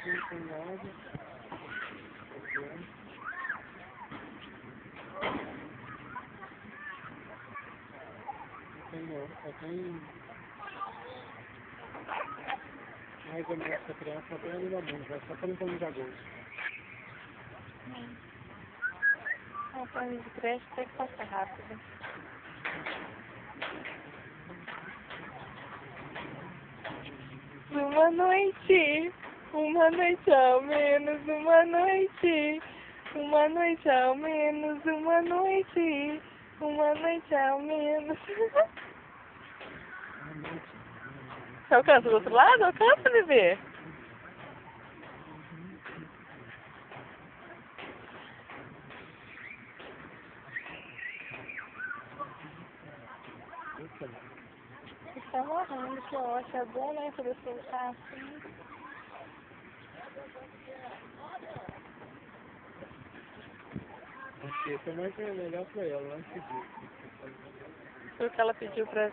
Não tem nada. Não tem não, só tem... Mais ou menos essa criança só tem animador, vai só para limpar os agosto. A fase de creche tem que passar rápido. Uma noite ao menos, uma noite ao menos, uma noite ao menos. Você alcança do outro lado? Alcança, bebê? Está amarrando, que ótimo, é bom, né, poder soltar assim. Acho que esse é mais melhor pra ela, não é? Foi o que ela pediu pra